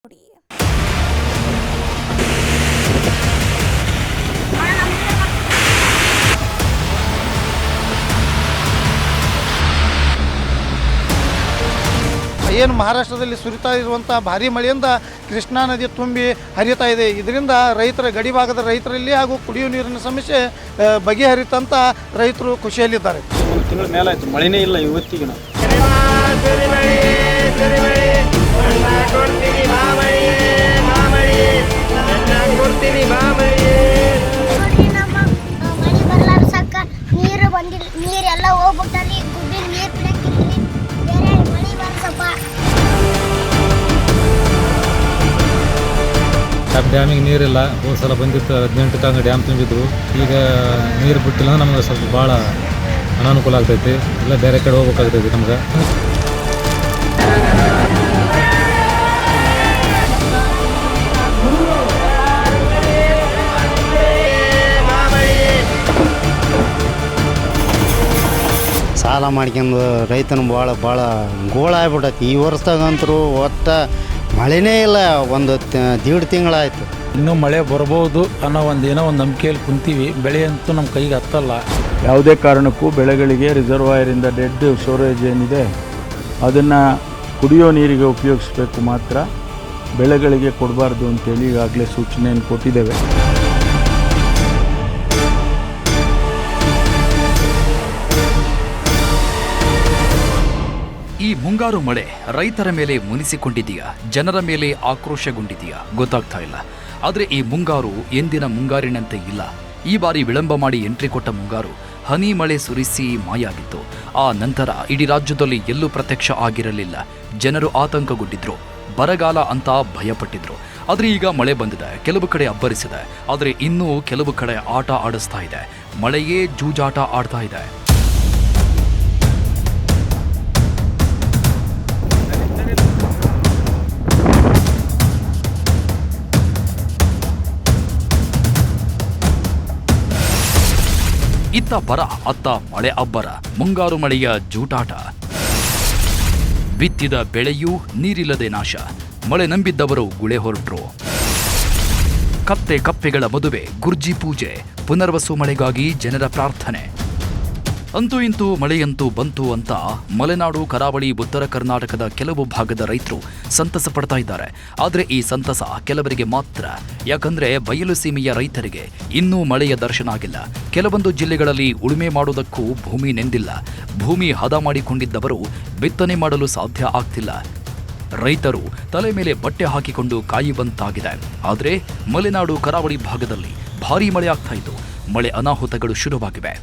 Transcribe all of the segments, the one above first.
ಏನು ಮಹಾರಾಷ್ಟ್ರದಲ್ಲಿ ಸುರಿತಾ ಇರುವಂಥ ಭಾರಿ ಮಳೆಯಿಂದ ಕೃಷ್ಣಾ ನದಿ ತುಂಬಿ ಹರಿತಾ ಇದೆ. ಇದರಿಂದ ರೈತರ ಗಡಿಭಾಗದ ರೈತರಲ್ಲಿ ಹಾಗೂ ಕುಡಿಯುವ ನೀರಿನ ಸಮಸ್ಯೆ ಬಗೆಹರಿತಂತ ರೈತರು ಖುಷಿಯಲ್ಲಿದ್ದಾರೆ. ಒಂದು ತಿಂಗಳ ಮೇಲೆ ಆಯ್ತು, ಮಳೆನೇ ಇಲ್ಲ ಇವತ್ತಿಗೆ. ನೀರೆಲ್ಲ ಹೋಗ್ಬಿಟ್ಟಲ್ಲಿ ಗುಡ್ಡಿನ ನೀರು ಬಿಡಕ್ಕಿದ್ರಿ ಬೇರೆ ಮಳೆ ಬರ್ತಪ್ಪ. ಡ್ಯಾಮಿಗೆ ನೀರಿಲ್ಲ. ಹೋದ ಸಲ ಬಂದಿತ್ತು 18 ಕಂಗ ಡ್ಯಾಮ್ ತುಂಬಿದ್ರು. ಈಗ ನೀರು ಬಿಟ್ಟಿಲ್ಲ ಅಂದ್ರೆ ನಮ್ಗೆ ಸ್ವಲ್ಪ ಭಾಳ ಅನಾನುಕೂಲ ಆಗ್ತೈತಿ. ಇಲ್ಲ ಬೇರೆ ಕಡೆ ಹೋಗ್ಬೇಕಾಗ್ತೈತಿ ನಮ್ಗೆ. ಸಾಲ ಮಾಡ್ಕೊಂಡು ರೈತನ ಭಾಳ ಗೋಳ ಆಗ್ಬಿಟ್ಟೈತಿ. ಈ ವರ್ಷದಾಗಂತರೂ ಒಟ್ಟು ಮಳೆನೇ ಇಲ್ಲ. ಒಂದು 1.5 ತಿಂಗಳಾಯ್ತು. ಇನ್ನೂ ಮಳೆ ಬರ್ಬೋದು ಅನ್ನೋ ಏನೋ ಒಂದು ನಂಬಿಕೆಯಲ್ಲಿ ಕುಂತೀವಿ. ಬೆಳೆ ಅಂತೂ ನಮ್ಮ ಕೈಗೆ ಹತ್ತಲ್ಲ. ಯಾವುದೇ ಕಾರಣಕ್ಕೂ ಬೆಳೆಗಳಿಗೆ ರಿಸರ್ವಾಯರಿಂದ ಡೆಡ್ ಸ್ಟೋರೇಜ್ ಏನಿದೆ ಅದನ್ನು ಕುಡಿಯೋ ನೀರಿಗೆ ಉಪಯೋಗಿಸ್ಬೇಕು, ಮಾತ್ರ ಬೆಳೆಗಳಿಗೆ ಕೊಡಬಾರ್ದು ಅಂತೇಳಿ ಈಗಾಗಲೇ ಸೂಚನೆಯನ್ನು ಕೊಟ್ಟಿದ್ದೇವೆ. ಈ ಮುಂಗಾರು ಮಳೆ ರೈತರ ಮೇಲೆ ಮುನಿಸಿಕೊಂಡಿದೆಯಾ, ಜನರ ಮೇಲೆ ಆಕ್ರೋಶಗೊಂಡಿದೆಯಾ ಗೊತ್ತಾಗ್ತಾ ಇಲ್ಲ. ಆದರೆ ಈ ಮುಂಗಾರು ಎಂದಿನ ಮುಂಗಾರಿನಂತೆ ಇಲ್ಲ. ಈ ಬಾರಿ ವಿಳಂಬ ಮಾಡಿ ಎಂಟ್ರಿ ಕೊಟ್ಟ ಮುಂಗಾರು ಹನಿ ಮಳೆ ಸುರಿಸಿ ಮಾಯಾಗಿತ್ತು. ಆ ನಂತರ ಇಡೀ ರಾಜ್ಯದಲ್ಲಿ ಎಲ್ಲೂ ಪ್ರತ್ಯಕ್ಷ ಆಗಿರಲಿಲ್ಲ. ಜನರು ಆತಂಕಗೊಂಡಿದ್ರು, ಬರಗಾಲ ಅಂತ ಭಯಪಟ್ಟಿದ್ರು. ಆದರೆ ಈಗ ಮಳೆ ಬಂದಿದೆ, ಕೆಲವು ಕಡೆ ಅಬ್ಬರಿಸಿದೆ. ಆದರೆ ಇನ್ನೂ ಕೆಲವು ಕಡೆ ಆಟ ಆಡಿಸ್ತಾ ಇದೆ. ಮಳೆಯೇ ಜೂಜಾಟ ಆಡ್ತಾ ಇದೆ. ಇತ್ತ ಬರ, ಅತ್ತ ಮಳೆ ಅಬ್ಬರ, ಮುಂಗಾರು ಮಳೆಯ ಜೂಟಾಟ. ಬಿತ್ತಿದ ಬೆಳೆಯೂ ನೀರಿಲ್ಲದೆ ನಾಶ. ಮಳೆ ನಂಬಿದ್ದವರು ಗುಳೆ ಹೊರಟ್ರು. ಕಪ್ಪೆಗಳ ಮದುವೆ, ಗುರ್ಜಿ ಪೂಜೆ, ಪುನರ್ವಸು ಮಳೆಗಾಗಿ ಜನರ ಪ್ರಾರ್ಥನೆ. ಅಂತೂ ಇಂತೂ ಮಳೆಯಂತೂ ಬಂತು ಅಂತ ಮಲೆನಾಡು, ಕರಾವಳಿ, ಉತ್ತರ ಕರ್ನಾಟಕದ ಕೆಲವು ಭಾಗದ ರೈತರು ಸಂತಸ ಪಡ್ತಾ ಇದ್ದಾರೆ. ಆದರೆ ಈ ಸಂತಸ ಕೆಲವರಿಗೆ ಮಾತ್ರ. ಯಾಕಂದ್ರೆ ಬಯಲು ಸೀಮೆಯ ರೈತರಿಗೆ ಇನ್ನೂ ಮಳೆಯ ದರ್ಶನ ಆಗಿಲ್ಲ. ಕೆಲವೊಂದು ಜಿಲ್ಲೆಗಳಲ್ಲಿ ಉಳುಮೆ ಮಾಡುವುದಕ್ಕೂ ಭೂಮಿ ನೆಂದಿಲ್ಲ. ಭೂಮಿ ಹದ ಮಾಡಿಕೊಂಡಿದ್ದವರು ಬಿತ್ತನೆ ಮಾಡಲು ಸಾಧ್ಯ ಆಗ್ತಿಲ್ಲ. ರೈತರು ತಲೆ ಮೇಲೆ ಬಟ್ಟೆ ಹಾಕಿಕೊಂಡು ಕಾಯುವಂತಾಗಿದೆ. ಆದರೆ ಮಲೆನಾಡು, ಕರಾವಳಿ ಭಾಗದಲ್ಲಿ ಭಾರೀ ಮಳೆ ಆಗ್ತಾ ಇದ್ದು ಮಳೆ ಅನಾಹುತಗಳು ಶುರುವಾಗಿವೆ.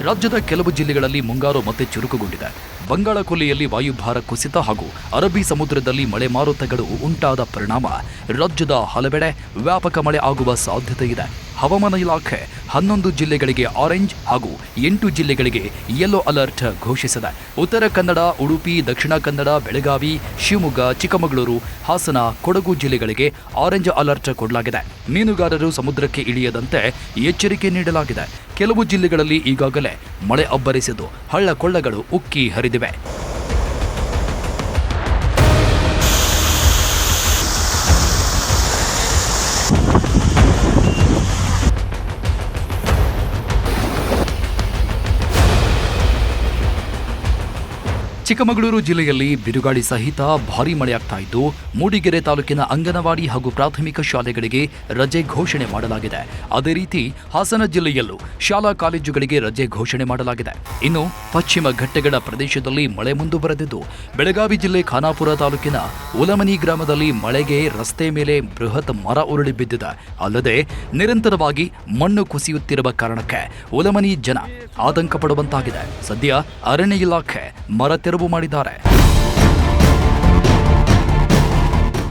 ರಾಜ್ಯದ ಕೆಲವು ಜಿಲ್ಲೆಗಳಲ್ಲಿ ಮುಂಗಾರು ಮತ್ತೆ ಚುರುಕುಗೊಂಡಿದೆ. ಬಂಗಾಳ ಕೊಲ್ಲಿಯಲ್ಲಿ ವಾಯುಭಾರ ಕುಸಿತ ಹಾಗೂ ಅರಬ್ಬಿ ಸಮುದ್ರದಲ್ಲಿ ಮಳೆ ಮಾರುತಗಳು ಉಂಟಾದ ಪರಿಣಾಮ ರಾಜ್ಯದ ಹಲವೆಡೆ ವ್ಯಾಪಕ ಮಳೆ ಆಗುವ ಸಾಧ್ಯತೆ ಇದೆ. ಹವಾಮಾನ ಇಲಾಖೆ 11 ಜಿಲ್ಲೆಗಳಿಗೆ ಆರೆಂಜ್ ಹಾಗೂ 8 ಜಿಲ್ಲೆಗಳಿಗೆ ಯೆಲ್ಲೋ ಅಲರ್ಟ್ ಘೋಷಿಸಿದೆ. ಉತ್ತರ ಕನ್ನಡ, ಉಡುಪಿ, ದಕ್ಷಿಣ ಕನ್ನಡ, ಬೆಳಗಾವಿ, ಶಿವಮೊಗ್ಗ, ಚಿಕ್ಕಮಗಳೂರು, ಹಾಸನ, ಕೊಡಗು ಜಿಲ್ಲೆಗಳಿಗೆ ಆರೆಂಜ್ ಅಲರ್ಟ್ ಕೊಡಲಾಗಿದೆ. ಮೀನುಗಾರರು ಸಮುದ್ರಕ್ಕೆ ಇಳಿಯದಂತೆ ಎಚ್ಚರಿಕೆ ನೀಡಲಾಗಿದೆ. ಕೆಲವು ಜಿಲ್ಲೆಗಳಲ್ಲಿ ಈಗಾಗಲೇ ಮಳೆ ಅಬ್ಬರಿಸಿದ್ದು ಹಳ್ಳ ಕೊಳ್ಳಗಳು ಉಕ್ಕಿ ಹರಿದಿವೆ. ಚಿಕ್ಕಮಗಳೂರು ಜಿಲ್ಲೆಯಲ್ಲಿ ಬಿರುಗಾಳಿ ಸಹಿತ ಭಾರೀ ಮಳೆಯಾಗ್ತಾ ಇದ್ದು ಮೂಡಿಗೆರೆ ತಾಲೂಕಿನ ಅಂಗನವಾಡಿ ಹಾಗೂ ಪ್ರಾಥಮಿಕ ಶಾಲೆಗಳಿಗೆ ರಜೆ ಘೋಷಣೆ ಮಾಡಲಾಗಿದೆ. ಅದೇ ರೀತಿ ಹಾಸನ ಜಿಲ್ಲೆಯಲ್ಲೂ ಶಾಲಾ ಕಾಲೇಜುಗಳಿಗೆ ರಜೆ ಘೋಷಣೆ ಮಾಡಲಾಗಿದೆ. ಇನ್ನು ಪಶ್ಚಿಮ ಘಟ್ಟಗಳ ಪ್ರದೇಶದಲ್ಲಿ ಮಳೆ ಮುಂದುವರೆದಿದ್ದು ಬೆಳಗಾವಿ ಜಿಲ್ಲೆ ಖಾನಾಪುರ ತಾಲೂಕಿನ ಉಲಮನಿ ಗ್ರಾಮದಲ್ಲಿ ಮಳೆಗೆ ರಸ್ತೆ ಮೇಲೆ ಬೃಹತ್ ಮರ ಉರುಳಿ ಬಿದ್ದಿದೆ. ಅಲ್ಲದೆ ನಿರಂತರವಾಗಿ ಮಣ್ಣು ಕುಸಿಯುತ್ತಿರುವ ಕಾರಣಕ್ಕೆ ಉಲಮನಿ ಜನ ಆತಂಕ ಪಡುವಂತಾಗಿದೆ. ಸದ್ಯ ಅರಣ್ಯ ಇಲಾಖೆ ಮರ ತೆರವು ಮಾಡಿದ್ದಾರೆ.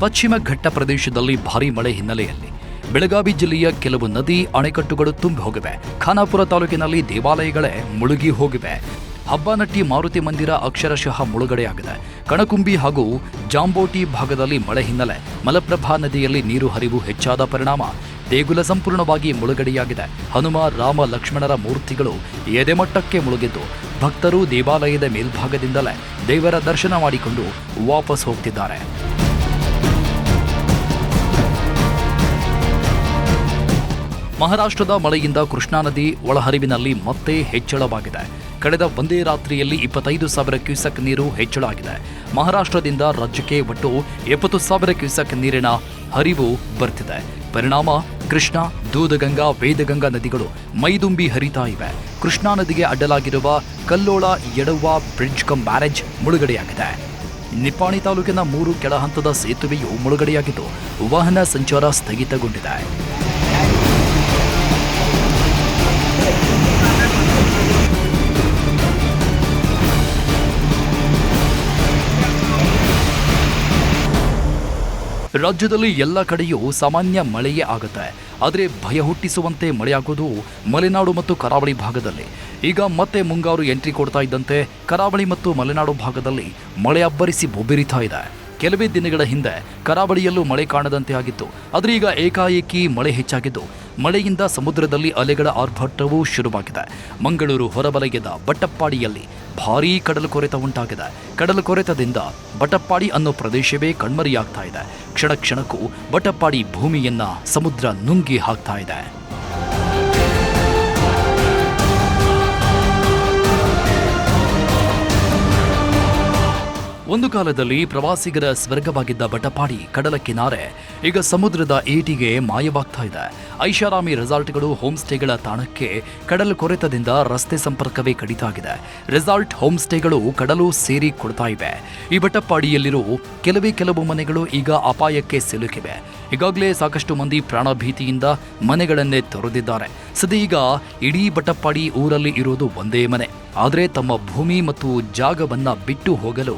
ಪಶ್ಚಿಮ ಘಟ್ಟ ಪ್ರದೇಶದಲ್ಲಿ ಭಾರೀ ಮಳೆ ಹಿನ್ನೆಲೆಯಲ್ಲಿ ಬೆಳಗಾವಿ ಜಿಲ್ಲೆಯ ಕೆಲವು ನದಿ ಅಣೆಕಟ್ಟುಗಳು ತುಂಬಿ ಹೋಗಿವೆ. ಖಾನಾಪುರ ತಾಲೂಕಿನಲ್ಲಿ ದೇವಾಲಯಗಳೇ ಮುಳುಗಿ ಹೋಗಿವೆ. ಹಬ್ಬನಟ್ಟಿ ಮಾರುತಿ ಮಂದಿರ ಅಕ್ಷರಶಃ ಮುಳುಗಡೆಯಾಗಿದೆ. ಕಣಕುಂಬಿ ಹಾಗೂ ಜಾಂಬೋಟಿ ಭಾಗದಲ್ಲಿ ಮಳೆ ಹಿನ್ನೆಲೆ ಮಲಪ್ರಭಾ ನದಿಯಲ್ಲಿ ನೀರು ಹರಿವು ಹೆಚ್ಚಾದ ಪರಿಣಾಮ ದೇಗುಲ ಸಂಪೂರ್ಣವಾಗಿ ಮುಳುಗಡೆಯಾಗಿದೆ. ಹನುಮ, ರಾಮ, ಲಕ್ಷ್ಮಣರ ಮೂರ್ತಿಗಳು ಎದೆಮಟ್ಟಕ್ಕೆ ಮುಳುಗಿದ್ದು ಭಕ್ತರು ದೇವಾಲಯದ ಮೇಲ್ಭಾಗದಿಂದಲೇ ದೇವರ ದರ್ಶನ ಮಾಡಿಕೊಂಡು ವಾಪಸ್ ಹೋಗ್ತಿದ್ದಾರೆ. ಮಹಾರಾಷ್ಟ್ರದ ಮಳೆಯಿಂದ ಕೃಷ್ಣಾ ನದಿ ಒಳಹರಿವಿನಲ್ಲಿ ಮತ್ತೆ ಹೆಚ್ಚಳವಾಗಿದೆ. ಕಳೆದ ಒಂದೇ ರಾತ್ರಿಯಲ್ಲಿ 25,000 ಕ್ಯೂಸೆಕ್ ನೀರು ಹೆಚ್ಚಳ ಆಗಿದೆ. ಮಹಾರಾಷ್ಟ್ರದಿಂದ ರಾಜ್ಯಕ್ಕೆ ಒಟ್ಟು 70,000 ಕ್ಯೂಸೆಕ್ ನೀರಿನ ಹರಿವು ಬರ್ತಿದೆ. ಪರಿಣಾಮ ಕೃಷ್ಣಾ, ದೂದಗಂಗಾ, ವೇದಗಂಗಾ ನದಿಗಳು ಮೈದುಂಬಿ ಹರಿತಾ ಇವೆ. ಕೃಷ್ಣಾ ನದಿಗೆ ಅಡ್ಡಲಾಗಿರುವ ಕಲ್ಲೋಳ ಯಡವ್ವ ಬ್ರಿಡ್ಜ್ ಕಮ್ ಬ್ಯಾರೇಜ್ ಮುಳುಗಡೆಯಾಗಿದೆ. ನಿಪ್ಪಾಣಿ ತಾಲೂಕಿನ 3 ಕೆಳಹಂತದ ಸೇತುವೆಯು ಮುಳುಗಡೆಯಾಗಿದ್ದು ವಾಹನ ಸಂಚಾರ ಸ್ಥಗಿತಗೊಂಡಿದೆ. ರಾಜ್ಯದಲ್ಲಿ ಎಲ್ಲ ಕಡೆಯೂ ಸಾಮಾನ್ಯ ಮಳೆಯೇ ಆಗುತ್ತೆ. ಆದರೆ ಭಯ ಹುಟ್ಟಿಸುವಂತೆ ಮಳೆಯಾಗೋದು ಮಲೆನಾಡು ಮತ್ತು ಕರಾವಳಿ ಭಾಗದಲ್ಲಿ. ಈಗ ಮತ್ತೆ ಮುಂಗಾರು ಎಂಟ್ರಿ ಕೊಡ್ತಾ ಇದ್ದಂತೆ ಕರಾವಳಿ ಮತ್ತು ಮಲೆನಾಡು ಭಾಗದಲ್ಲಿ ಮಳೆ ಅಬ್ಬರಿಸಿ ಬೊಬ್ಬಿರಿತಾ ಇದೆ. ಕೆಲವೇ ದಿನಗಳ ಹಿಂದೆ ಕರಾವಳಿಯಲ್ಲೂ ಮಳೆ ಕಾಣದಂತೆ ಆಗಿತ್ತು. ಆದರೆ ಈಗ ಏಕಾಏಕಿ ಮಳೆ ಹೆಚ್ಚಾಗಿದ್ದು ಮಳೆಯಿಂದ ಸಮುದ್ರದಲ್ಲಿ ಅಲೆಗಳ ಆರ್ಭಟವೂ ಶುರುವಾಗಿದೆ. ಮಂಗಳೂರು ಹೊರವಲಯದ ಬಟ್ಟಪ್ಪಾಡಿಯಲ್ಲಿ ಭಾರೀ ಕಡಲು ಕೊರೆತ ಉಂಟಾಗಿದೆ. ಕಡಲು ಕೊರೆತದಿಂದ ಬಟ್ಟಪ್ಪಾಡಿ ಅನ್ನೋ ಪ್ರದೇಶವೇ ಕಣ್ಮರೆಯಾಗ್ತಾ ಇದೆ. ಕ್ಷಣ ಕ್ಷಣಕ್ಕೂ ಬಟ್ಟಪ್ಪಾಡಿ ಭೂಮಿಯನ್ನ ಸಮುದ್ರ ನುಂಗಿ ಹಾಕ್ತಾ ಇದೆ. ಒಂದು ಕಾಲದಲ್ಲಿ ಪ್ರವಾಸಿಗರ ಸ್ವರ್ಗವಾಗಿದ್ದ ಬಟ್ಟಪ್ಪಾಡಿ ಕಡಲ ಕಿನಾರೆ ಈಗ ಸಮುದ್ರದ ಏಟಿಗೆ ಮಾಯವಾಗ್ತಾ ಇದೆ. ಐಷಾರಾಮಿ ರೆಸಾರ್ಟ್ಗಳು, ಹೋಮ್ ಸ್ಟೇಗಳ ತಾಣಕ್ಕೆ ಕಡಲು ಕೊರೆತದಿಂದ ರಸ್ತೆ ಸಂಪರ್ಕವೇ ಕಡಿತಾಗಿದೆ. ರೆಸಾರ್ಟ್, ಹೋಮ್ ಸ್ಟೇಗಳು ಕಡಲು ಸೇರಿ ಕೊಡ್ತಾ ಇವೆ. ಈ ಬಟ್ಟಪ್ಪಾಡಿಯಲ್ಲಿರೋ ಕೆಲವು ಮನೆಗಳು ಈಗ ಅಪಾಯಕ್ಕೆ ಸಿಲುಕಿವೆ. ಈಗಾಗಲೇ ಸಾಕಷ್ಟು ಮಂದಿ ಪ್ರಾಣ ಭೀತಿಯಿಂದ ಮನೆಗಳನ್ನೇ ತೊರೆದಿದ್ದಾರೆ. ಸದ್ಯ ಇಡೀ ಬಟ್ಟಪ್ಪಾಡಿ ಊರಲ್ಲಿ ಇರೋದು ಒಂದೇ ಮನೆ. ಆದರೆ ತಮ್ಮ ಭೂಮಿ ಮತ್ತು ಜಾಗವನ್ನ ಬಿಟ್ಟು ಹೋಗಲು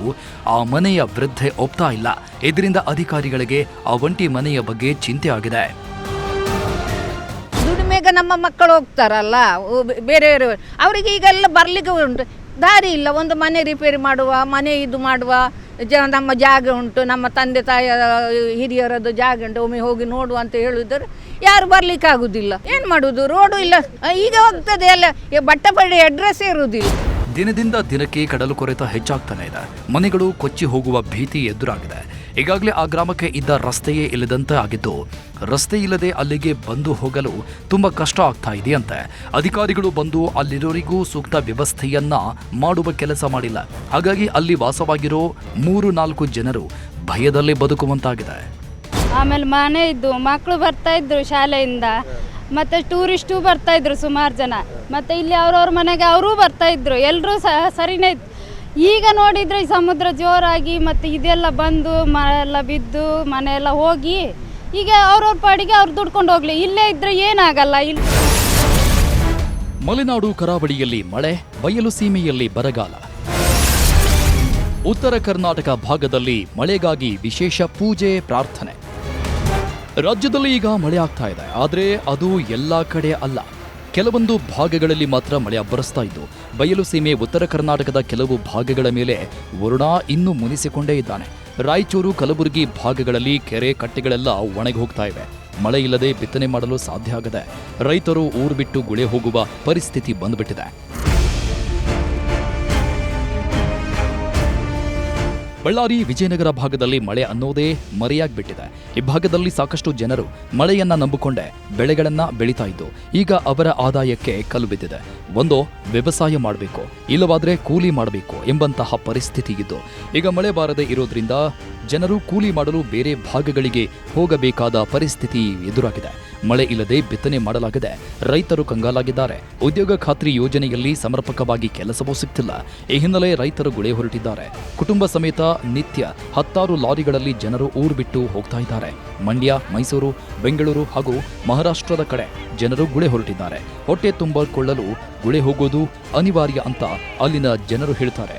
ಆ ಮನೆಯ ವೃದ್ಧೆ ಒಪ್ತಾ ಇಲ್ಲ. ಇದರಿಂದ ಅಧಿಕಾರಿಗಳಿಗೆ ಆ ಒಂಟಿ ಮನೆಯ ಬಗ್ಗೆ ಚಿಂತೆ ಆಗಿದೆ. ದುಡಿಮೆಗೆ ನಮ್ಮ ಮಕ್ಕಳು ಹೋಗ್ತಾರಲ್ಲ ಬೇರೆಯವರು, ಅವರಿಗೆ ಈಗೆಲ್ಲ ಬರ್ಲಿಕ್ಕೆ ಉಂಟು ದಾರಿ ಇಲ್ಲ. ಒಂದು ಮನೆ ರಿಪೇರಿ ಮಾಡುವ, ಮನೆ ಇದು ಮಾಡುವ ನಮ್ಮ ಜಾಗ ಉಂಟು, ನಮ್ಮ ತಂದೆ ತಾಯಿಯ ಹಿರಿಯರದ್ದು ಜಾಗ ಉಂಟು, ಒಮ್ಮೆ ಹೋಗಿ ನೋಡುವ ಅಂತ ಹೇಳಿದ್ರೆ ಯಾರು ಬರ್ಲಿಕ್ಕೆ ಆಗುದಿಲ್ಲ. ಏನು ಮಾಡುವುದು? ರೋಡು ಇಲ್ಲ. ಈಗ ಹೋಗ್ತದೆ ಎಲ್ಲ, ಬಟ್ಟೆಪಡಿ ಅಡ್ರೆಸ್ ಇರುವುದಿಲ್ಲ. ದಿನದಿಂದ ದಿನಕ್ಕೆ ಕಡಲು ಕೊರೆತ ಹೆಚ್ಚಾಗ್ತಾನೆ ಇದೆ. ಮನೆಗಳು ಕೊಚ್ಚಿ ಹೋಗುವ ಭೀತಿ ಎದುರಾಗಿದೆ. ಈಗಾಗಲೇ ಆ ಗ್ರಾಮಕ್ಕೆ ಇದ್ದ ರಸ್ತೆಯೇ ಇಲ್ಲದಂತೆ ಆಗಿದ್ದು, ರಸ್ತೆ ಇಲ್ಲದೆ ಅಲ್ಲಿಗೆ ಬಂದು ಹೋಗಲು ತುಂಬ ಕಷ್ಟ ಆಗ್ತಾ ಇದೆಯಂತೆ. ಅಧಿಕಾರಿಗಳು ಬಂದು ಅಲ್ಲಿರೋರಿಗೂ ಸೂಕ್ತ ವ್ಯವಸ್ಥೆಯನ್ನ ಮಾಡುವ ಕೆಲಸ ಮಾಡಿಲ್ಲ. ಹಾಗಾಗಿ ಅಲ್ಲಿ ವಾಸವಾಗಿರೋ 3-4 ಜನರು ಭಯದಲ್ಲೇ ಬದುಕುವಂತಾಗಿದೆ. ಆಮೇಲೆ ಮನೆ ಇದ್ದು ಮಕ್ಕಳು ಬರ್ತಾ ಇದ್ರು ಶಾಲೆಯಿಂದ, ಮತ್ತೆ ಟೂರಿಸ್ಟು ಬರ್ತಾ ಇದ್ರು ಸುಮಾರು ಜನ, ಮತ್ತೆ ಇಲ್ಲಿ ಅವ್ರವ್ರ ಮನೆಗೆ ಅವರೂ ಬರ್ತಾ ಇದ್ರು, ಎಲ್ಲರೂ ಸರಿನೇ ಇತ್ತು. ಈಗ ನೋಡಿದ್ರೆ ಈ ಸಮುದ್ರ ಜೋರಾಗಿ ಮತ್ತೆ ಇದೆಲ್ಲ ಬಂದು ಎಲ್ಲ ಬಿದ್ದು ಮನೆ ಎಲ್ಲ ಹೋಗಿ ಈಗ ಅವ್ರವ್ರ ಪಾಡಿಗೆ ಅವ್ರು ದುಡ್ಕೊಂಡು ಹೋಗ್ಲಿ, ಇಲ್ಲೇ ಇದ್ರೆ ಏನಾಗಲ್ಲ. ಇಲ್ಲಿ ಮಲೆನಾಡು ಕರಾವಳಿಯಲ್ಲಿ ಮಳೆ, ಬಯಲು ಸೀಮೆಯಲ್ಲಿ ಬರಗಾಲ. ಉತ್ತರ ಕರ್ನಾಟಕ ಭಾಗದಲ್ಲಿ ಮಳೆಗಾಗಿ ವಿಶೇಷ ಪೂಜೆ, ಪ್ರಾರ್ಥನೆ. ರಾಜ್ಯದಲ್ಲಿ ಈಗ ಮಳೆ ಆಗ್ತಾ ಇದೆ. ಆದರೆ ಅದು ಎಲ್ಲ ಕಡೆ ಅಲ್ಲ. ಕೆಲವೊಂದು ಭಾಗಗಳಲ್ಲಿ ಮಾತ್ರ ಮಳೆ ಅಬ್ಬರಿಸ್ತಾ ಇದ್ದು, ಬಯಲು ಸೀಮೆ ಉತ್ತರ ಕರ್ನಾಟಕದ ಕೆಲವು ಭಾಗಗಳ ಮೇಲೆ ವರುಣ ಇನ್ನೂ ಮುನಿಸಿಕೊಂಡೇ ಇದ್ದಾನೆ. ರಾಯಚೂರು, ಕಲಬುರಗಿ ಭಾಗಗಳಲ್ಲಿ ಕೆರೆ ಕಟ್ಟೆಗಳೆಲ್ಲ ಒಣಗಿ ಹೋಗ್ತಾ ಇವೆ. ಮಳೆ ಇಲ್ಲದೆ ಬಿತ್ತನೆ ಮಾಡಲು ಸಾಧ್ಯ ಆಗದೆ ರೈತರು ಊರು ಬಿಟ್ಟು ಗುಳೆ ಹೋಗುವ ಪರಿಸ್ಥಿತಿ ಬಂದ್ಬಿಟ್ಟಿದೆ. ಬಳ್ಳಾರಿ, ವಿಜಯನಗರ ಭಾಗದಲ್ಲಿ ಮಳೆ ಅನ್ನೋದೇ ಮರೆಯಾಗ್ಬಿಟ್ಟಿದೆ. ಈ ಭಾಗದಲ್ಲಿ ಸಾಕಷ್ಟು ಜನರು ಮಳೆಯನ್ನ ನಂಬಿಕೊಂಡೆ ಬೆಳೆಗಳನ್ನ ಬೆಳೀತಾ ಇದ್ದು, ಈಗ ಅವರ ಆದಾಯಕ್ಕೆ ಕಲ್ಲು ಬಿದ್ದಿದೆ. ಒಂದೋ ವ್ಯವಸಾಯ ಮಾಡಬೇಕು, ಇಲ್ಲವಾದ್ರೆ ಕೂಲಿ ಮಾಡಬೇಕು ಎಂಬಂತಹ ಪರಿಸ್ಥಿತಿ ಇದ್ದು, ಈಗ ಮಳೆ ಬಾರದೆ ಇರೋದ್ರಿಂದ ಜನರು ಕೂಲಿ ಮಾಡಲು ಬೇರೆ ಭಾಗಗಳಿಗೆ ಹೋಗಬೇಕಾದ ಪರಿಸ್ಥಿತಿ ಎದುರಾಗಿದೆ. ಮಳೆ ಇಲ್ಲದೆ ಬಿತ್ತನೆ ಮಾಡಲಾಗದೆ ರೈತರು ಕಂಗಾಲಾಗಿದ್ದಾರೆ. ಉದ್ಯೋಗ ಖಾತ್ರಿ ಯೋಜನೆಯಲ್ಲಿ ಸಮರ್ಪಕವಾಗಿ ಕೆಲಸವೂ ಸಿಗ್ತಿಲ್ಲ. ಈ ಹಿನ್ನೆಲೆ ರೈತರು ಗುಳೆ ಹೊರಟಿದ್ದಾರೆ. ಕುಟುಂಬ ಸಮೇತ ನಿತ್ಯ 10 ಲಾರಿಗಳಲ್ಲಿ ಜನರು ಊರು ಬಿಟ್ಟು ಹೋಗ್ತಾ ಇದ್ದಾರೆ. ಮಂಡ್ಯ, ಮೈಸೂರು, ಬೆಂಗಳೂರು ಹಾಗೂ ಮಹಾರಾಷ್ಟ್ರದ ಕಡೆ ಜನರು ಗುಳೆ ಹೊರಟಿದ್ದಾರೆ. ಹೊಟ್ಟೆ ತುಂಬಿಕೊಳ್ಳಲು ಗುಳೆ ಹೋಗೋದು ಅನಿವಾರ್ಯ ಅಂತ ಅಲ್ಲಿನ ಜನರು ಹೇಳ್ತಾರೆ.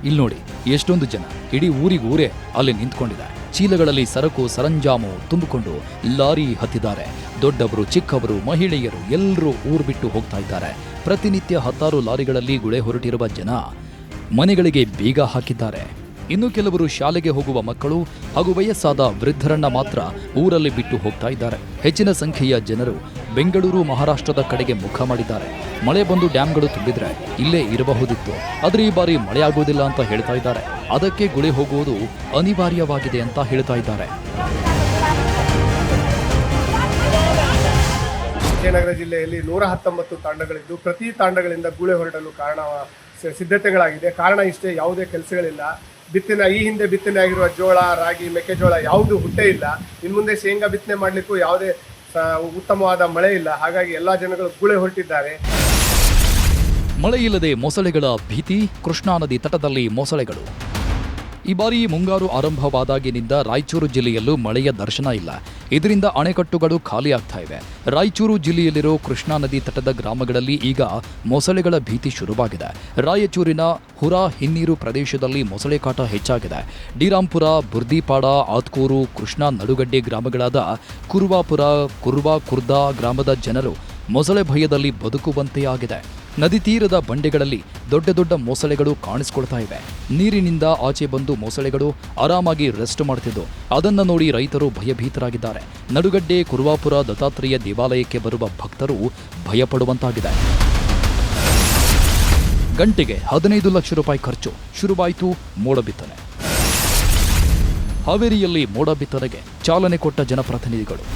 ಇಲ್ಲಿ ನೋಡಿ ಎಷ್ಟೊಂದು ಜನ, ಇಡೀ ಊರೇ ಅಲ್ಲಿ ನಿಂತ್ಕೊಂಡಿದೆ. ಚೀಲಗಳಲ್ಲಿ ಸರಕು ಸರಂಜಾಮು ತುಂಬಿಕೊಂಡು ಲಾರಿ ಹತ್ತಿದ್ದಾರೆ. ದೊಡ್ಡವರು, ಚಿಕ್ಕವರು, ಮಹಿಳೆಯರು ಎಲ್ಲರೂ ಊರು ಬಿಟ್ಟು ಹೋಗ್ತಾ ಇದ್ದಾರೆ. ಪ್ರತಿನಿತ್ಯ 10 ಲಾರಿಗಳಲ್ಲಿ ಗುಳೆ ಹೊರಟಿರುವ ಜನ ಮನೆಗಳಿಗೆ ಬೀಗ ಹಾಕಿದ್ದಾರೆ. ಇನ್ನು ಕೆಲವರು ಶಾಲೆಗೆ ಹೋಗುವ ಮಕ್ಕಳು ಹಾಗೂ ವಯಸ್ಸಾದ ವೃದ್ಧರನ್ನ ಮಾತ್ರ ಊರಲ್ಲಿ ಬಿಟ್ಟು ಹೋಗ್ತಾ ಇದ್ದಾರೆ. ಹೆಚ್ಚಿನ ಸಂಖ್ಯೆಯ ಜನರು ಬೆಂಗಳೂರು, ಮಹಾರಾಷ್ಟ್ರದ ಕಡೆಗೆ ಮುಖ ಮಾಡಿದ್ದಾರೆ. ಮಳೆ ಬಂದು ಡ್ಯಾಂಗಳು ತುಂಬಿದ್ರೆ ಇಲ್ಲೇ ಇರಬಹುದಿತ್ತು, ಆದರೆ ಈ ಬಾರಿ ಮಳೆ ಆಗೋದಿಲ್ಲ ಅಂತ ಹೇಳ್ತಾ ಇದ್ದಾರೆ. ಅದಕ್ಕೆ ಗುಳೆ ಹೋಗುವುದು ಅನಿವಾರ್ಯವಾಗಿದೆ ಅಂತ ಹೇಳ್ತಾ ಇದ್ದಾರೆ. ವಿಜಯನಗರ ಜಿಲ್ಲೆಯಲ್ಲಿ 119 ತಾಂಡಗಳಿದ್ದು ಪ್ರತಿ ತಾಂಡಗಳಿಂದ ಗೂಳೆ ಹೊರಡಲು ಸಿದ್ಧತೆಗಳಾಗಿದೆ. ಕಾರಣ ಇಷ್ಟೇ, ಯಾವುದೇ ಕೆಲಸಗಳಿಲ್ಲ. ಈ ಹಿಂದೆ ಬಿತ್ತನೆ ಆಗಿರುವ ಜೋಳ, ರಾಗಿ, ಮೆಕ್ಕೆಜೋಳ ಯಾವುದು ಹುಟ್ಟೇ ಇಲ್ಲ. ಇನ್ನು ಮುಂದೆ ಶೇಂಗಾ ಬಿತ್ತನೆ ಮಾಡಲಿಕ್ಕೂ ಯಾವುದೇ ಉತ್ತಮವಾದ ಮಳೆ ಇಲ್ಲ. ಹಾಗಾಗಿ ಎಲ್ಲ ಜನಗಳು ಗೂಳೆ ಹೊರಟಿದ್ದಾರೆ. ಮಳೆ ಇಲ್ಲದೆ ಮೊಸಳೆಗಳ ಭೀತಿ. ಕೃಷ್ಣಾ ನದಿ ತಟದಲ್ಲಿ ಮೊಸಳೆಗಳು. ಈ ಬಾರಿ ಮುಂಗಾರು ಆರಂಭವಾದಾಗಿನಿಂದ ರಾಯಚೂರು ಜಿಲ್ಲೆಯಲ್ಲೂ ಮಳೆಯ ದರ್ಶನ ಇಲ್ಲ. ಇದರಿಂದ ಅಣೆಕಟ್ಟುಗಳು ಖಾಲಿಯಾಗ್ತಾ ಇವೆ. ರಾಯಚೂರು ಜಿಲ್ಲೆಯಲ್ಲಿರೋ ಕೃಷ್ಣಾ ನದಿ ತಟದ ಗ್ರಾಮಗಳಲ್ಲಿ ಈಗ ಮೊಸಳೆಗಳ ಭೀತಿ ಶುರುವಾಗಿದೆ. ರಾಯಚೂರಿನ ಹುರಾ ಹಿನ್ನೀರು ಪ್ರದೇಶದಲ್ಲಿ ಮೊಸಳೆ ಕಾಟ ಹೆಚ್ಚಾಗಿದೆ. ಡಿರಾಂಪುರ, ಬುರ್ದಿಪಾಡ, ಆತ್ಕೂರು, ಕೃಷ್ಣಾ ನಡುಗಡ್ಡೆ ಗ್ರಾಮಗಳಾದ ಕುರುವಾಪುರ, ಕುರ್ದಾ ಗ್ರಾಮದ ಜನರು ಮೊಸಳೆ ಭಯದಲ್ಲಿ ಬದುಕುವಂತೆ ಆಗಿದೆ. ನದಿ ತೀರದ ಬಂಡೆಗಳಲ್ಲಿ ದೊಡ್ಡ ದೊಡ್ಡ ಮೊಸಳೆಗಳು ಕಾಣಿಸಿಕೊಳ್ತಾ ಇವೆ. ನೀರಿನಿಂದ ಆಚೆ ಬಂದು ಮೊಸಳೆಗಳು ಆರಾಮಾಗಿ ರೆಸ್ಟ್ ಮಾಡ್ತಿದ್ದು ಅದನ್ನು ನೋಡಿ ರೈತರು ಭಯಭೀತರಾಗಿದ್ದಾರೆ. ನಡುಗಡ್ಡೆ ಕುರುವಾಪುರ ದತ್ತಾತ್ರೇಯ ದೇವಾಲಯಕ್ಕೆ ಬರುವ ಭಕ್ತರು ಭಯಪಡುವಂತಾಗಿದೆ. ಗಂಟೆಗೆ 15 ಲಕ್ಷ ರೂಪಾಯಿ ಖರ್ಚು. ಶುರುವಾಯಿತು ಮೋಡ ಬಿತ್ತನೆ. ಹಾವೇರಿಯಲ್ಲಿ ಮೋಡ ಬಿತ್ತನೆಗೆ ಚಾಲನೆ ಕೊಟ್ಟ ಜನಪ್ರತಿನಿಧಿಗಳು.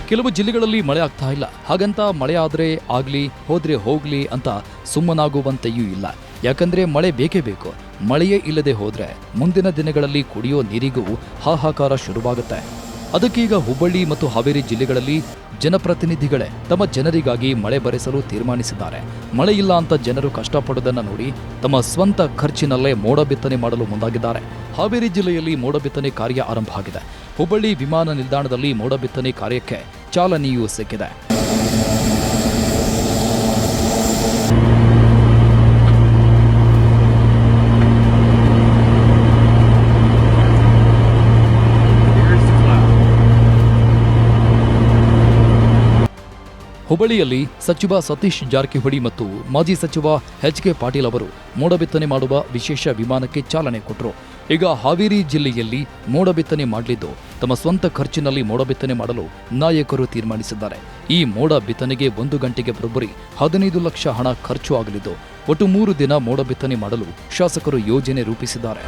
ಕೆಲವು ಜಿಲ್ಲೆಗಳಲ್ಲಿ ಮಳೆ ಆಗ್ತಾ ಇಲ್ಲ. ಹಾಗಂತ ಮಳೆ ಆದರೆ ಆಗಲಿ, ಹೋದ್ರೆ ಹೋಗ್ಲಿ ಅಂತ ಸುಮ್ಮನಾಗುವಂತೆಯೂ ಇಲ್ಲ. ಯಾಕಂದ್ರೆ ಮಳೆ ಬೇಕೇ ಬೇಕು. ಮಳೆಯೇ ಇಲ್ಲದೆ ಹೋದ್ರೆ ಮುಂದಿನ ದಿನಗಳಲ್ಲಿ ಕುಡಿಯೋ ನೀರಿಗೂ ಹಾಹಾಕಾರ ಶುರುವಾಗುತ್ತೆ. ಅದಕ್ಕೀಗ ಹುಬ್ಬಳ್ಳಿ ಮತ್ತು ಹಾವೇರಿ ಜಿಲ್ಲೆಗಳಲ್ಲಿ ಜನಪ್ರತಿನಿಧಿಗಳೇ ತಮ್ಮ ಜನರಿಗಾಗಿ ಮಳೆ ಬರೆಸಲು ತೀರ್ಮಾನಿಸಿದ್ದಾರೆ. ಮಳೆ ಇಲ್ಲ ಅಂತ ಜನರು ಕಷ್ಟಪಡುವುದನ್ನು ನೋಡಿ ತಮ್ಮ ಸ್ವಂತ ಖರ್ಚಿನಲ್ಲೇ ಮೋಡ ಬಿತ್ತನೆ ಮಾಡಲು ಮುಂದಾಗಿದ್ದಾರೆ. ಹಾವೇರಿ ಜಿಲ್ಲೆಯಲ್ಲಿ ಮೋಡ ಬಿತ್ತನೆ ಕಾರ್ಯ ಆರಂಭ ಆಗಿದೆ. ಹುಬ್ಬಳ್ಳಿ ವಿಮಾನ ನಿಲ್ದಾಣದಲ್ಲಿ ಮೋಡ ಬಿತ್ತನೆ ಕಾರ್ಯಕ್ಕೆ ಚಾಲನೆಯೂ ಸಿಕ್ಕಿದೆ. ಹುಬ್ಬಳ್ಳಿಯಲ್ಲಿ ಸಚಿವ ಸತೀಶ್ ಜಾರಕಿಹೊಳಿ ಮತ್ತು ಮಾಜಿ ಸಚಿವ ಎಚ್.ಕೆ. ಪಾಟೀಲ್ ಅವರು ಮೋಡ ಬಿತ್ತನೆ ಮಾಡುವ ವಿಶೇಷ ವಿಮಾನಕ್ಕೆ ಚಾಲನೆ ಕೊಟ್ಟರು. ಈಗ ಹಾವೇರಿ ಜಿಲ್ಲೆಯಲ್ಲಿ ಮೋಡ ಬಿತ್ತನೆ ಮಾಡಲಿದ್ದು ತಮ್ಮ ಸ್ವಂತ ಖರ್ಚಿನಲ್ಲಿ ಮೋಡ ಬಿತ್ತನೆ ಮಾಡಲು ನಾಯಕರು ತೀರ್ಮಾನಿಸಿದ್ದಾರೆ. ಈ ಮೋಡ ಬಿತ್ತನೆಗೆ 1 ಗಂಟೆಗೆ ಬರೋಬ್ಬರಿ 15 ಲಕ್ಷ ಹಣ ಖರ್ಚು ಆಗಲಿದ್ದು ಒಟ್ಟು 3 ದಿನ ಮೋಡ ಬಿತ್ತನೆ ಮಾಡಲು ಶಾಸಕರು ಯೋಜನೆ ರೂಪಿಸಿದ್ದಾರೆ.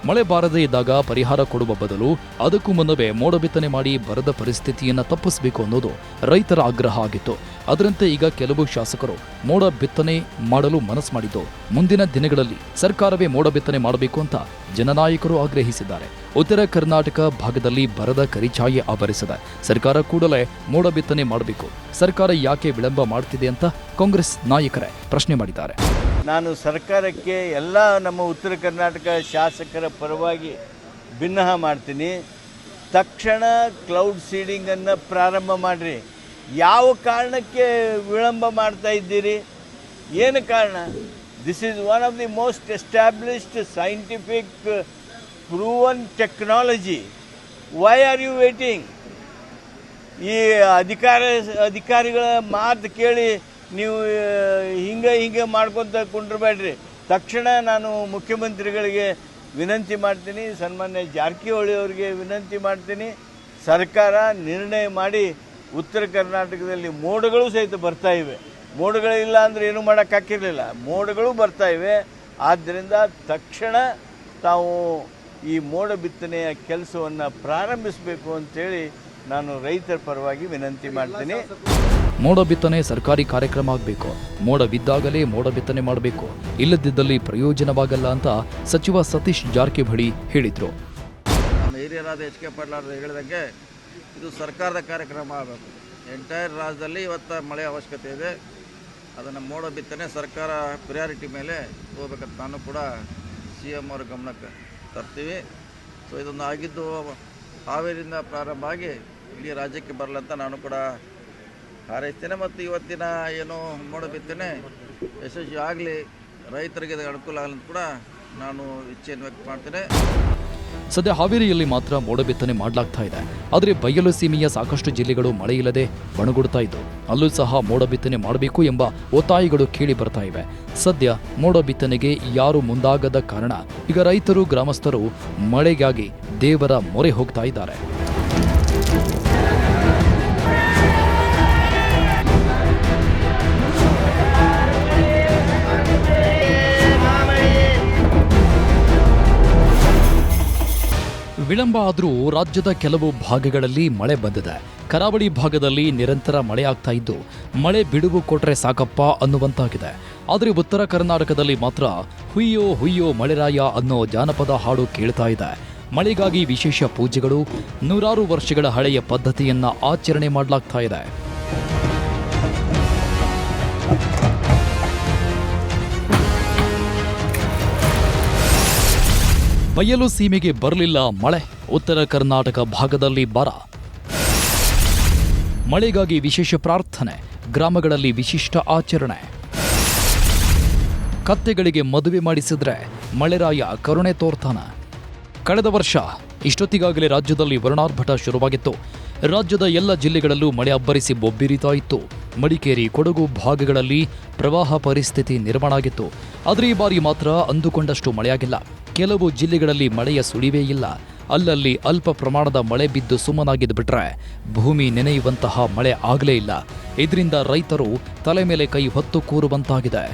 ಮಳೆ ಬಾರದೇ ಇದ್ದಾಗ ಪರಿಹಾರ ಕೊಡುವ ಬದಲು ಅದಕ್ಕೂ ಮುನ್ನವೇ ಮೋಡ ಬಿತ್ತನೆ ಮಾಡಿ ಬರದ ಪರಿಸ್ಥಿತಿಯನ್ನು ತಪ್ಪಿಸಬೇಕು ಅನ್ನೋದು ರೈತರ ಆಗ್ರಹ ಆಗಿತ್ತು. ಅದರಂತೆ ಈಗ ಕೆಲವು ಶಾಸಕರು ಮೋಡ ಬಿತ್ತನೆ ಮಾಡಲು ಮನಸ್ಸು ಮಾಡಿದ್ದು ಮುಂದಿನ ದಿನಗಳಲ್ಲಿ ಸರ್ಕಾರವೇ ಮೋಡ ಬಿತ್ತನೆ ಮಾಡಬೇಕು ಅಂತ ಜನನಾಯಕರು ಆಗ್ರಹಿಸಿದ್ದಾರೆ. ಉತ್ತರ ಕರ್ನಾಟಕ ಭಾಗದಲ್ಲಿ ಬರದ ಕರಿಛಾಯೆ ಆವರಿಸಿದೆ. ಸರ್ಕಾರ ಕೂಡಲೇ ಮೋಡ ಬಿತ್ತನೆ ಮಾಡಬೇಕು. ಸರ್ಕಾರ ಯಾಕೆ ವಿಳಂಬ ಮಾಡ್ತಿದೆ ಅಂತ ಕಾಂಗ್ರೆಸ್ ನಾಯಕರೇ ಪ್ರಶ್ನೆ ಮಾಡಿದ್ದಾರೆ. ನಾನು ಸರ್ಕಾರಕ್ಕೆ ಎಲ್ಲ ನಮ್ಮ ಉತ್ತರ ಕರ್ನಾಟಕ ಶಾಸಕರ ಪರವಾಗಿ ಭಿನ್ನಹ ಮಾಡ್ತೀನಿ. ತಕ್ಷಣ ಕ್ಲೌಡ್ ಸೀಡಿಂಗನ್ನು ಪ್ರಾರಂಭ ಮಾಡಿರಿ. ಯಾವ ಕಾರಣಕ್ಕೆ ವಿಳಂಬ ಮಾಡ್ತಾ ಇದ್ದೀರಿ? ಏನು ಕಾರಣ? This is one of the most established scientific proven technology. Why are you waiting? ಈ ಅಧಿಕಾರಿಗಳ ಮಾತು ಕೇಳಿ ನೀವು ಹಿಂಗೆ ಮಾಡ್ಕೊತ ಕುಂಡ್ರಬೇಡ್ರಿ. ತಕ್ಷಣ ನಾನು ಮುಖ್ಯಮಂತ್ರಿಗಳಿಗೆ ವಿನಂತಿ ಮಾಡ್ತೀನಿ, ಸನ್ಮಾನ್ಯ ಜಾರಕಿಹೊಳಿ ಅವರಿಗೆ ವಿನಂತಿ ಮಾಡ್ತೀನಿ. ಸರ್ಕಾರ ನಿರ್ಣಯ ಮಾಡಿ ಉತ್ತರ ಕರ್ನಾಟಕದಲ್ಲಿ ಮೋಡಗಳು ಸಹಿತ ಬರ್ತಾ ಇವೆ. ಮೋಡಗಳಿಲ್ಲ ಅಂದರೆ ಏನೂ ಮಾಡೋಕ್ಕಾಗಿರಲಿಲ್ಲ, ಮೋಡಗಳು ಬರ್ತಾ ಇವೆ. ಆದ್ದರಿಂದ ತಕ್ಷಣ ತಾವು ಈ ಮೋಡ ಬಿತ್ತನೆಯ ಕೆಲಸವನ್ನು ಪ್ರಾರಂಭಿಸಬೇಕು ಅಂತೇಳಿ ನಾನು ರೈತರ ಪರವಾಗಿ ವಿನಂತಿ ಮಾಡ್ತೀನಿ. ಮೋಡ ಬಿತ್ತನೆ ಸರ್ಕಾರಿ ಕಾರ್ಯಕ್ರಮ ಆಗಬೇಕು. ಮೋಡ ಬಿದ್ದಾಗಲೇ ಮೋಡ ಬಿತ್ತನೆ ಮಾಡಬೇಕು. ಇಲ್ಲದಿದ್ದಲ್ಲಿ ಪ್ರಯೋಜನವಾಗಲ್ಲ ಅಂತ ಸಚಿವ ಸತೀಶ್ ಜಾರಕಿಹೊಳಿ ಹೇಳಿದರು. ನಮ್ಮ ಹಿರಿಯರಾದ ಎಚ್.ಕೆ. ಪಾಟೀಲ್ ಅವರು ಹೇಳಿದಂಗೆ ಇದು ಸರ್ಕಾರದ ಕಾರ್ಯಕ್ರಮ ಆಗಬೇಕು. ಎಂಟೈರ್ ರಾಜ್ಯದಲ್ಲಿ ಇವತ್ತು ಮಳೆ ಅವಶ್ಯಕತೆ ಇದೆ. ಅದನ್ನು ಮೋಡ ಬಿತ್ತನೆ ಸರ್ಕಾರ ಪ್ರಿಯಾರಿಟಿ ಮೇಲೆ ಹೋಗ್ಬೇಕಂತ ನಾನು ಕೂಡ CM ಅವರ ಗಮನಕ್ಕೆ ತರ್ತೀವಿ. ಸೊ ಇದೊಂದು ಆಗಿದ್ದು ಹಾವೇರಿಯಿಂದ ಪ್ರಾರಂಭ ಆಗಿ ಇಡೀ ರಾಜ್ಯಕ್ಕೆ ಬರಲಂತ ನಾನು ಕೂಡ ಹಾರೈಸ್ತೇನೆ. ಮತ್ತು ಇವತ್ತಿನ ಏನು ಮೋಡ ಬಿತ್ತನೆ ಯಶಸ್ವಿ ಆಗಲಿ ರೈತರಿಗೆ ಇದು ಅನುಕೂಲ ಆಗಲಿ ಅಂತ ಕೂಡ ನಾನು ಇಚ್ಛೆಯನ್ನು ವ್ಯಕ್ತ ಮಾಡ್ತೇನೆ. ಸದ್ಯ ಹಾವೇರಿಯಲ್ಲಿ ಮಾತ್ರ ಮೋಡ ಬಿತ್ತನೆ ಮಾಡಲಾಗ್ತಾ ಇದೆ. ಆದರೆ ಬಯಲು ಸೀಮೆಯ ಸಾಕಷ್ಟು ಜಿಲ್ಲೆಗಳು ಮಳೆ ಇಲ್ಲದೆ ಬಣಗುಡ್ತಾ ಇದ್ದು ಅಲ್ಲೂ ಸಹ ಮೋಡ ಬಿತ್ತನೆ ಮಾಡಬೇಕು ಎಂಬ ಒತ್ತಾಯಗಳು ಕೇಳಿ ಬರ್ತಾ ಇವೆ. ಸದ್ಯ ಮೋಡ ಬಿತ್ತನೆಗೆ ಯಾರು ಮುಂದಾಗದ ಕಾರಣ ಈಗ ರೈತರು ಗ್ರಾಮಸ್ಥರು ಮಳೆಗಾಗಿ ದೇವರ ಮೊರೆ ಹೋಗ್ತಾ ಇದ್ದಾರೆ. ವಿಳಂಬ ಆದರೂ ರಾಜ್ಯದ ಕೆಲವು ಭಾಗಗಳಲ್ಲಿ ಮಳೆ ಬಂದಿದೆ. ಕರಾವಳಿ ಭಾಗದಲ್ಲಿ ನಿರಂತರ ಮಳೆ ಆಗ್ತಾ ಇದ್ದು ಮಳೆ ಬಿಡುವು ಕೊಟ್ರೆ ಸಾಕಪ್ಪ ಅನ್ನುವಂತಾಗಿದೆ. ಆದರೆ ಉತ್ತರ ಕರ್ನಾಟಕದಲ್ಲಿ ಮಾತ್ರ ಹುಯ್ಯೋ ಹುಯ್ಯೋ ಮಳೆರಾಯ ಅನ್ನೋ ಜಾನಪದ ಹಾಡು ಕೇಳ್ತಾ ಇದೆ. ಮಳೆಗಾಗಿ ವಿಶೇಷ ಪೂಜೆಗಳು, ನೂರಾರು ವರ್ಷಗಳ ಹಳೆಯ ಪದ್ಧತಿಯನ್ನ ಆಚರಣೆ ಮಾಡಲಾಗ್ತಾ ಇದೆ. ಬಯಲು ಸೀಮೆಗೆ ಬರಲಿಲ್ಲ ಮಳೆ, ಉತ್ತರ ಕರ್ನಾಟಕ ಭಾಗದಲ್ಲಿ ಬರ. ಮಳೆಗಾಗಿ ವಿಶೇಷ ಪ್ರಾರ್ಥನೆ, ಗ್ರಾಮಗಳಲ್ಲಿ ವಿಶಿಷ್ಟ ಆಚರಣೆ. ಕತ್ತೆಗಳಿಗೆ ಮದುವೆ ಮಾಡಿಸಿದ್ರೆ ಮಳೆರಾಯ ಕರುಣೆ ತೋರ್ತಾನ. ಕಳೆದ ವರ್ಷ ಇಷ್ಟೊತ್ತಿಗಾಗಲೇ ರಾಜ್ಯದಲ್ಲಿ ವರುಣಾರ್ಭಟ ಶುರುವಾಗಿತ್ತು. ರಾಜ್ಯದ ಎಲ್ಲ ಜಿಲ್ಲೆಗಳಲ್ಲೂ ಮಳೆ ಅಬ್ಬರಿಸಿ ಬೊಬ್ಬಿರಿತಾ ಇತ್ತು. ಮಡಿಕೇರಿ, ಕೊಡಗು ಭಾಗಗಳಲ್ಲಿ ಪ್ರವಾಹ ಪರಿಸ್ಥಿತಿ ನಿರ್ಮಾಣ ಆಗಿತ್ತು. ಆದರೆ ಈ ಬಾರಿ ಮಾತ್ರ ಅಂದುಕೊಂಡಷ್ಟು ಮಳೆಯಾಗಿಲ್ಲ. ಕೆಲವು ಜಿಲ್ಲೆಗಳಲ್ಲಿ ಮಳೆಯ ಸುಳಿವೇ ಇಲ್ಲ. ಅಲ್ಲಲ್ಲಿ ಅಲ್ಪ ಪ್ರಮಾಣದ ಮಳೆ ಬಿದ್ದು ಸುಮ್ಮನಾಗಿದ್ದು ಬಿಟ್ರೆ ಭೂಮಿ ನೆನೆಯುವಂತಹ ಮಳೆ ಆಗಲೇ ಇಲ್ಲ. ಇದರಿಂದ ರೈತರು ತಲೆ ಮೇಲೆ ಕೈ ಹೊತ್ತು ಕೂರುವಂತಾಗಿದೆ.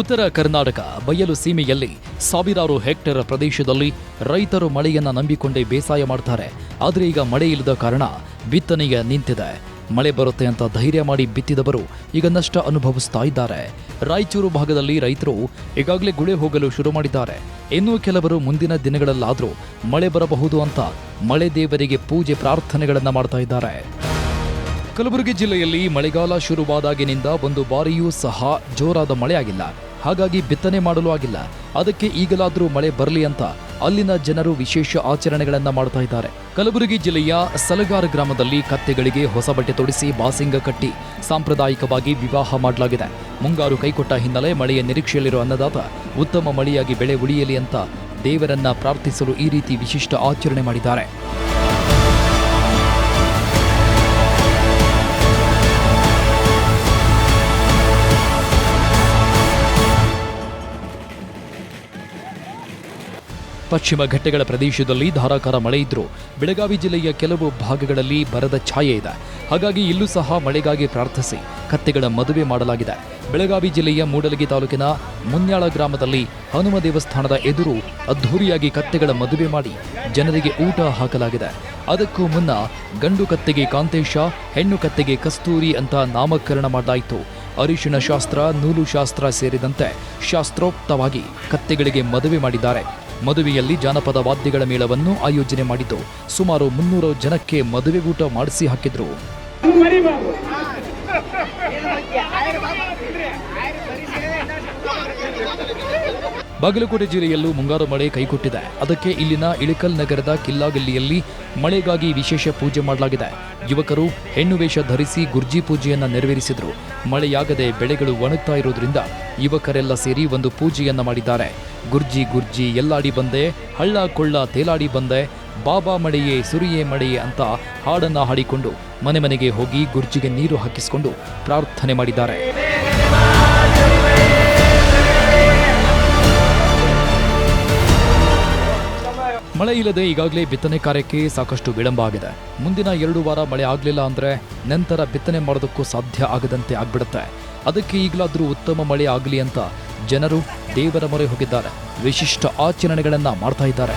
ಉತ್ತರ ಕರ್ನಾಟಕ ಬಯಲು ಸೀಮೆಯಲ್ಲಿ ಸಾವಿರಾರು ಹೆಕ್ಟೇರ್ ಪ್ರದೇಶದಲ್ಲಿ ರೈತರು ಮಳೆಯನ್ನ ನಂಬಿಕೊಂಡೇ ಬೇಸಾಯ ಮಾಡ್ತಾರೆ. ಆದರೆ ಈಗ ಮಳೆ ಇಲ್ಲದ ಕಾರಣ ಬಿತ್ತನೆಗೆ ನಿಂತಿದೆ. ಮಳೆ ಬರುತ್ತೆ ಅಂತ ಧೈರ್ಯ ಮಾಡಿ ಬಿತ್ತಿದವರು ಈಗ ನಷ್ಟ ಅನುಭವಿಸ್ತಾ ಇದ್ದಾರೆ. ರಾಯಚೂರು ಭಾಗದಲ್ಲಿ ರೈತರು ಈಗಾಗಲೇ ಗುಳೆ ಹೋಗಲು ಶುರು ಮಾಡಿದ್ದಾರೆ. ಇನ್ನೂ ಕೆಲವರು ಮುಂದಿನ ದಿನಗಳಲ್ಲಾದರೂ ಮಳೆ ಬರಬಹುದು ಅಂತ ಮಳೆ ದೇವರಿಗೆ ಪೂಜೆ ಪ್ರಾರ್ಥನೆಗಳನ್ನು ಮಾಡ್ತಾ ಇದ್ದಾರೆ. ಕಲಬುರಗಿ ಜಿಲ್ಲೆಯಲ್ಲಿ ಮಳೆಗಾಲ ಶುರುವಾದಾಗಿನಿಂದ ಒಂದು ಬಾರಿಯೂ ಸಹ ಜೋರಾದ ಮಳೆಯಾಗಿಲ್ಲ. ಹಾಗಾಗಿ ಬಿತ್ತನೆ ಮಾಡಲು ಆಗಿಲ್ಲ. ಅದಕ್ಕೆ ಈಗಲಾದರೂ ಮಳೆ ಬರಲಿ ಅಂತ ಅಲ್ಲಿನ ಜನರು ವಿಶೇಷ ಆಚರಣೆಗಳನ್ನು ಮಾಡ್ತಾ ಇದ್ದಾರೆ. ಕಲಬುರಗಿ ಜಿಲ್ಲೆಯ ಸಲಗಾರ್ ಗ್ರಾಮದಲ್ಲಿ ಕತ್ತೆಗಳಿಗೆ ಹೊಸ ಬಟ್ಟೆ ತೊಡಿಸಿ ಬಾಸಿಂಗ ಕಟ್ಟಿ ಸಾಂಪ್ರದಾಯಿಕವಾಗಿ ವಿವಾಹ ಮಾಡಲಾಗಿದೆ. ಮುಂಗಾರು ಕೈಕೊಟ್ಟ ಹಿನ್ನೆಲೆ ಮಳೆಯ ನಿರೀಕ್ಷೆಯಲ್ಲಿರುವ ಅನ್ನದಾತ ಉತ್ತಮ ಮಳೆಯಾಗಿ ಬೆಳೆ ಉಳಿಯಲಿ ಅಂತ ದೇವರನ್ನ ಪ್ರಾರ್ಥಿಸಲು ಈ ರೀತಿ ವಿಶಿಷ್ಟ ಆಚರಣೆ ಮಾಡಿದ್ದಾರೆ. ಪಶ್ಚಿಮ ಘಟ್ಟಗಳ ಪ್ರದೇಶದಲ್ಲಿ ಧಾರಾಕಾರ ಮಳೆ ಇದ್ರೂ ಬೆಳಗಾವಿ ಜಿಲ್ಲೆಯ ಕೆಲವು ಭಾಗಗಳಲ್ಲಿ ಬರದ ಛಾಯೆ ಇದೆ. ಹಾಗಾಗಿ ಇಲ್ಲೂ ಸಹ ಮಳೆಗಾಗಿ ಪ್ರಾರ್ಥಿಸಿ ಕತ್ತೆಗಳ ಮದುವೆ ಮಾಡಲಾಗಿದೆ. ಬೆಳಗಾವಿ ಜಿಲ್ಲೆಯ ಮೂಡಲಗಿ ತಾಲೂಕಿನ ಮುನ್ಯಾಳ ಗ್ರಾಮದಲ್ಲಿ ಹನುಮ ದೇವಸ್ಥಾನದ ಎದುರು ಅದ್ಧೂರಿಯಾಗಿ ಕತ್ತೆಗಳ ಮದುವೆ ಮಾಡಿ ಜನರಿಗೆ ಊಟ ಹಾಕಲಾಗಿದೆ. ಅದಕ್ಕೂ ಮುನ್ನ ಗಂಡು ಕತ್ತೆಗೆ ಕಾಂತೇಶ, ಹೆಣ್ಣು ಕತ್ತೆಗೆ ಕಸ್ತೂರಿ ಅಂತ ನಾಮಕರಣ ಮಾಡಲಾಯಿತು. ಅರಿಶಿಣ ಶಾಸ್ತ್ರ, ನೂಲು ಶಾಸ್ತ್ರ ಸೇರಿದಂತೆ ಶಾಸ್ತ್ರೋಕ್ತವಾಗಿ ಕತ್ತೆಗಳಿಗೆ ಮದುವೆ ಮಾಡಿದ್ದಾರೆ. ಮದುವೆಯಲ್ಲಿ ಜಾನಪದ ವಾದ್ಯಗಳ ಮೇಳವನ್ನು ಆಯೋಜನೆ ಮಾಡಿದ್ದು ಸುಮಾರು 300 ಜನಕ್ಕೆ ಮದುವೆ ಊಟ ಮಾಡಿಸಿ ಹಾಕಿದ್ರು. ಬಾಗಲಕೋಟೆ ಜಿಲ್ಲೆಯಲ್ಲೂ ಮುಂಗಾರು ಮಳೆ ಕೈಕೊಟ್ಟಿದೆ. ಅದಕ್ಕೆ ಇಲ್ಲಿನ ಇಳಕಲ್ ನಗರದ ಕಿಲ್ಲಾಗಲ್ಲಿಯಲ್ಲಿ ಮಳೆಗಾಗಿ ವಿಶೇಷ ಪೂಜೆ ಮಾಡಲಾಗಿದೆ. ಯುವಕರು ಹೆಣ್ಣು ವೇಷ ಧರಿಸಿ ಗುರ್ಜಿ ಪೂಜೆಯನ್ನ ನೆರವೇರಿಸಿದ್ರು. ಮಳೆಯಾಗದೆ ಬೆಳೆಗಳು ಒಣಗ್ತಾ ಇರೋದ್ರಿಂದ ಯುವಕರೆಲ್ಲ ಸೇರಿ ಒಂದು ಪೂಜೆಯನ್ನ ಮಾಡಿದ್ದಾರೆ. ಗುರ್ಜಿ ಗುರ್ಜಿ ಎಲ್ಲಾಡಿ ಬಂದೆ, ಹಳ್ಳ ಕೊಳ್ಳ ತೇಲಾಡಿ ಬಂದೆ, ಬಾಬಾ ಮಳೆಯೇ ಸುರಿಯೇ ಮಳೆಯೇ ಅಂತ ಹಾಡನ್ನ ಹಾಡಿಕೊಂಡು ಮನೆ ಮನೆಗೆ ಹೋಗಿ ಗುರ್ಜಿಗೆ ನೀರು ಹಾಕಿಸಿಕೊಂಡು ಪ್ರಾರ್ಥನೆ ಮಾಡಿದ್ದಾರೆ. ಮಳೆ ಇಲ್ಲದೆ ಈಗಾಗಲೇ ಬಿತ್ತನೆ ಕಾರ್ಯಕ್ಕೆ ಸಾಕಷ್ಟು ವಿಳಂಬ ಆಗಿದೆ. ಮುಂದಿನ 2 ವಾರ ಮಳೆ ಆಗಲಿಲ್ಲ ಅಂದರೆ ನಂತರ ಬಿತ್ತನೆ ಮಾಡೋದಕ್ಕೂ ಸಾಧ್ಯ ಆಗದಂತೆ ಆಗ್ಬಿಡುತ್ತೆ. ಅದಕ್ಕೆ ಈಗಲಾದರೂ ಉತ್ತಮ ಮಳೆ ಆಗಲಿ ಅಂತ ಜನರು ದೇವರ ಮೊರೆ ಹೋಗಿದ್ದಾರೆ. ವಿಶಿಷ್ಟ ಆಚರಣೆಗಳನ್ನು ಮಾಡ್ತಾ ಇದ್ದಾರೆ.